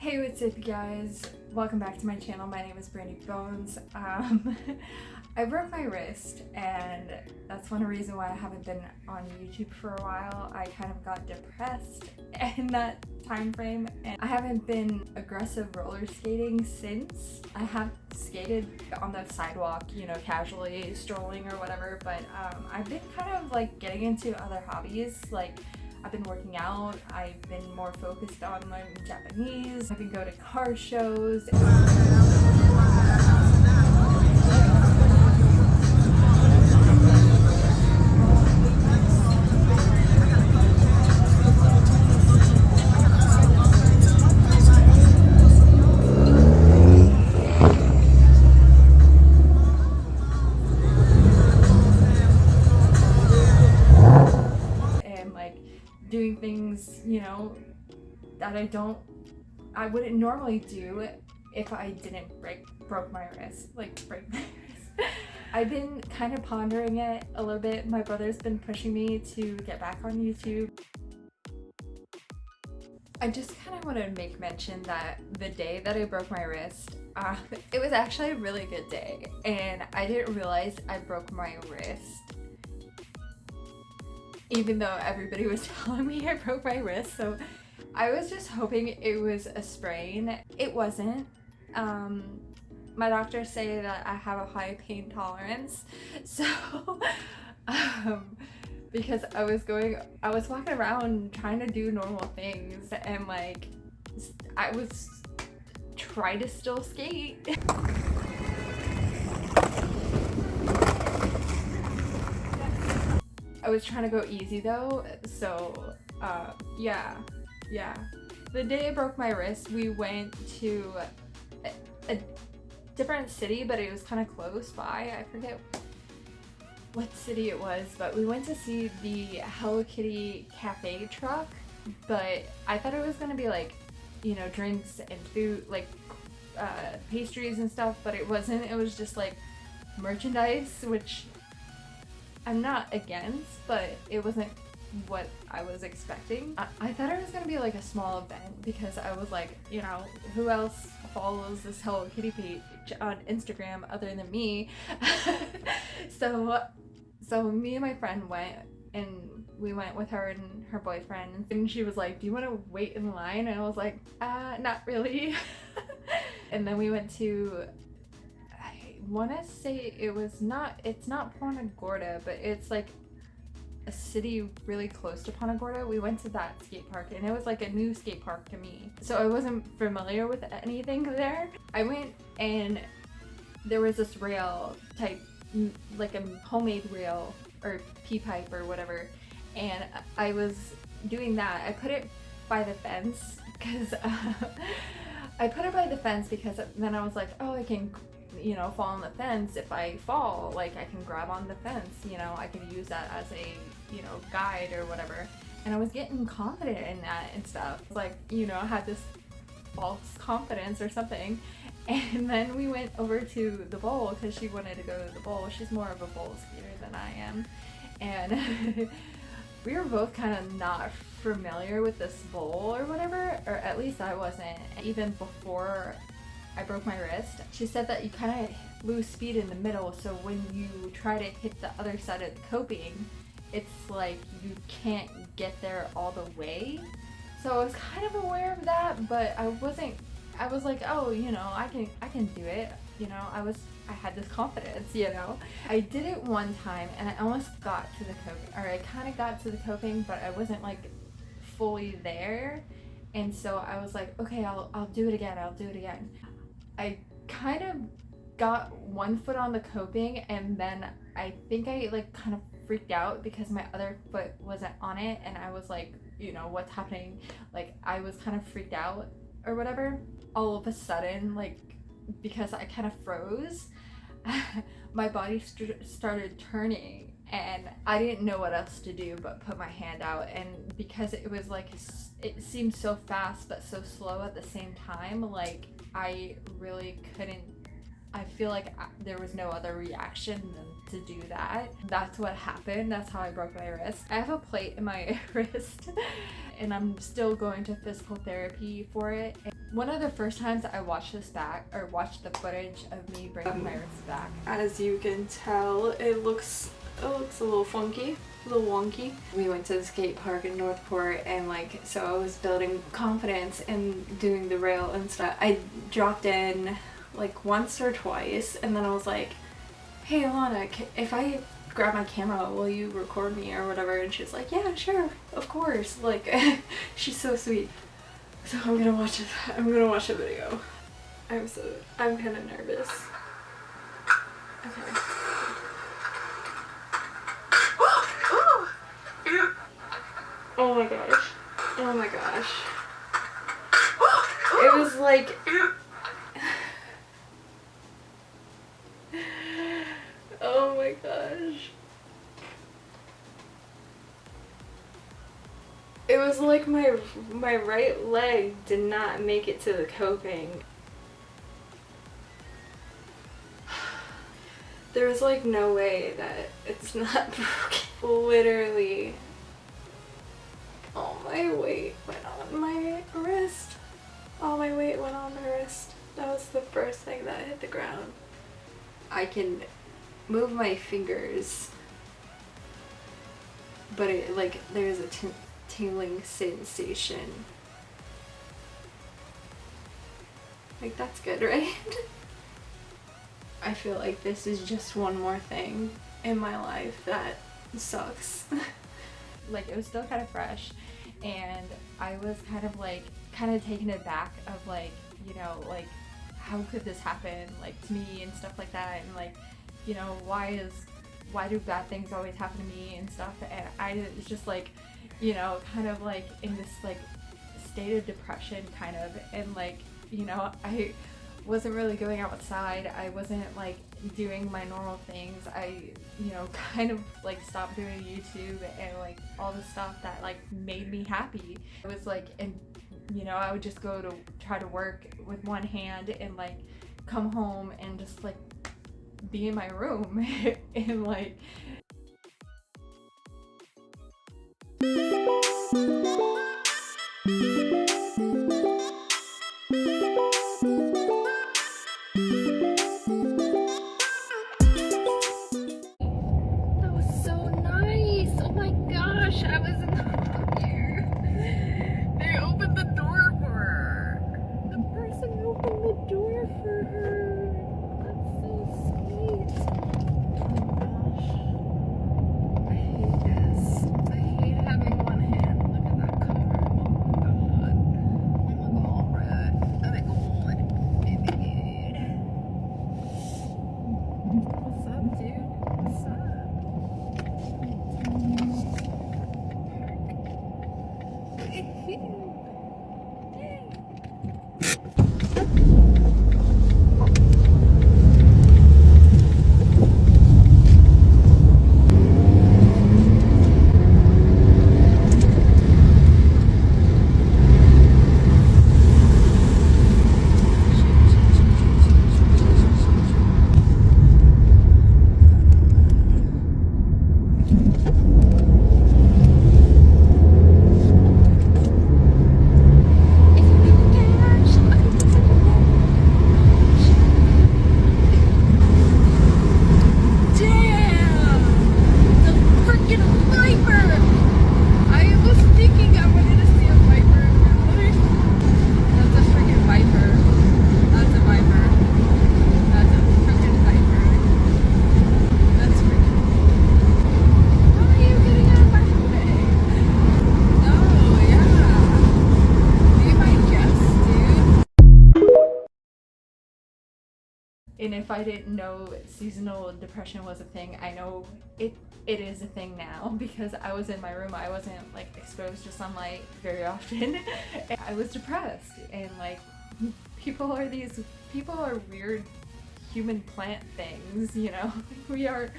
Hey, what's up, you guys? Welcome back to my channel. My name is Brandy Bones. I broke my wrist, and that's one reason why I haven't been on YouTube for a while. I kind of got depressed in that time frame, and I haven't been aggressive roller skating since. I have skated on the sidewalk, casually strolling or whatever, but I've been kind of like getting into other hobbies. Like, I've been working out, I've been more focused on learning Japanese, I've been going to car shows. And like doing things, that I wouldn't normally do if I didn't broke my wrist. Break my wrist. I've been kind of pondering it a little bit. My brother's been pushing me to get back on YouTube. I just kind of want to make mention that the day that I broke my wrist, it was actually a really good day, and I didn't realize I broke my wrist, even though everybody was telling me I broke my wrist. So I was just hoping it was a sprain. It wasn't. My doctors say that I have a high pain tolerance, so because I was walking around trying to do normal things, and like I was trying to still skate. I was trying to go easy though, so yeah. The day I broke my wrist, we went to a different city, but it was kind of close by. I forget what city it was, but we went to see the Hello Kitty cafe truck, but I thought it was gonna be like, drinks and food, like pastries and stuff, but it wasn't. It was just like merchandise, which I'm not against, but it wasn't what I was expecting. I thought it was gonna be like a small event, because I was like, who else follows this Hello Kitty page on Instagram other than me? So me and my friend went, and we went with her and her boyfriend, and she was like, do you want to wait in line? And I was like, not really. And then we went to, I want to say it's not Punta Gorda, but it's like a city really close to Punta Gorda. We went to that skate park, and it was like a new skate park to me, so I wasn't familiar with anything there. I went, and there was this rail type, like a homemade rail or P-pipe or whatever, and I was doing that. I put it by the fence because then I was like, oh, I can fall on the fence. If I fall, like, I can grab on the fence, I can use that as a guide or whatever. And I was getting confident in that and stuff, like, I had this false confidence or something. And then we went over to the bowl because she wanted to go to the bowl. She's more of a bowl skater than I am, and we were both kind of not familiar with this bowl or whatever, or at least I wasn't, even before I broke my wrist. She said that you kind of lose speed in the middle, so when you try to hit the other side of the coping, it's like you can't get there all the way. So I was kind of aware of that, but I was like, oh, I can do it. I had this confidence, I did it one time, and I almost got to the coping, or I kind of got to the coping, but I wasn't like fully there. And so I was like, okay, I'll do it again. I kind of got one foot on the coping, and then I think I like kind of freaked out because my other foot wasn't on it, and I was like, what's happening? Like, I was kind of freaked out or whatever. All of a sudden, like, because I kind of froze, my body started turning, and I didn't know what else to do but put my hand out. And because it was like, it seemed so fast but so slow at the same time, like, I really couldn't, I feel like there was no other reaction than to do that. That's what happened. That's how I broke my wrist. I have a plate in my wrist, and I'm still going to physical therapy for it. One of the first times I watched this back, or watched the footage of me bringing my wrist back. As you can tell, it looks a little funky, a little wonky. We went to the skate park in Northport, and like, so I was building confidence and doing the rail and stuff. I dropped in like once or twice, and then I was like, hey Alana, if I grab my camera, will you record me or whatever? And she's like, yeah, sure, of course. Like, she's so sweet. So I'm gonna watch it. I'm gonna watch the video. I'm kind of nervous. Okay. Oh my gosh. Oh my gosh. It was like... Oh my gosh. It was like my right leg did not make it to the coping. There was like no way that it's not broken. Literally, all my weight went on my wrist. All my weight went on the wrist. That was the first thing that hit the ground. I can move my fingers, but it, like, there's a tingling sensation. Like, that's good, right? I feel like this is just one more thing in my life that sucks. Like, it was still kind of fresh, and I was kind of taken aback of like, you know, like, how could this happen, like, to me and stuff like that, and like, you know, why do bad things always happen to me and stuff. And I was just like, you know, kind of like in this like state of depression kind of, and like, you know, I wasn't really going outside. I wasn't like doing my normal things. I, you know, kind of like stopped doing YouTube and like all the stuff that like made me happy. It was like, and you know, I would just go to try to work with one hand and like come home and just like be in my room and like and if I didn't know seasonal depression was a thing, I know it is a thing now because I was in my room. I wasn't like exposed to sunlight very often. I was depressed, and like people are weird human plant things, you know. We are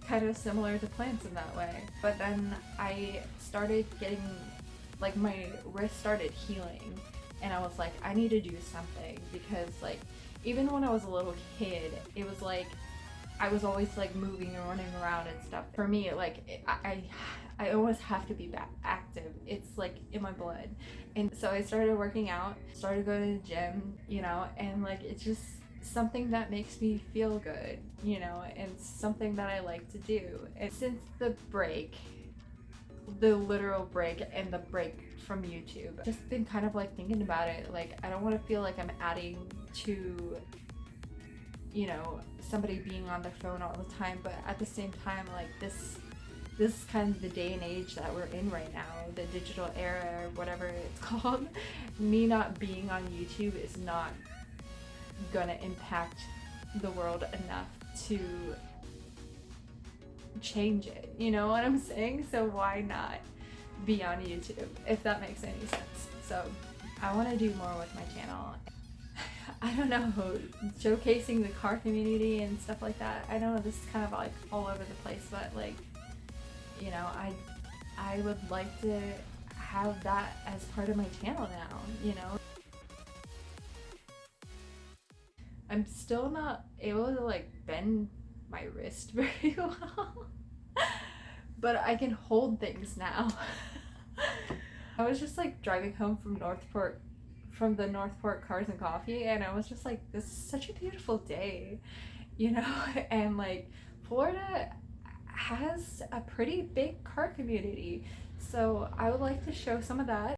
kind of similar to plants in that way. But then I started getting, like, my wrist started healing, and I was like, I need to do something, because like even when I was a little kid, it was like I was always like moving and running around and stuff. For me, like I always have to be active. It's like in my blood. And so I started working out, started going to the gym, you know, and like it's just something that makes me feel good, you know, and something that I like to do. And since the break, the literal break and the break from YouTube, I've just been kind of like thinking about it. Like I don't want to feel like I'm adding to, you know, somebody being on their phone all the time, but at the same time, like this is kind of the day and age that we're in right now, the digital era or whatever it's called. Me not being on YouTube is not gonna impact the world enough to change it, you know what I'm saying? So why not be on YouTube, if that makes any sense? So I want to do more with my channel. I don't know, showcasing the car community and stuff like that. I know this is kind of like all over the place, but like, you know, I would like to have that as part of my channel now, you know. I'm still not able to like bend my wrist very well, but I can hold things now. I was just like driving home from the Northport Cars and Coffee, and I was just like, this is such a beautiful day, you know. And like Florida has a pretty big car community, so I would like to show some of that.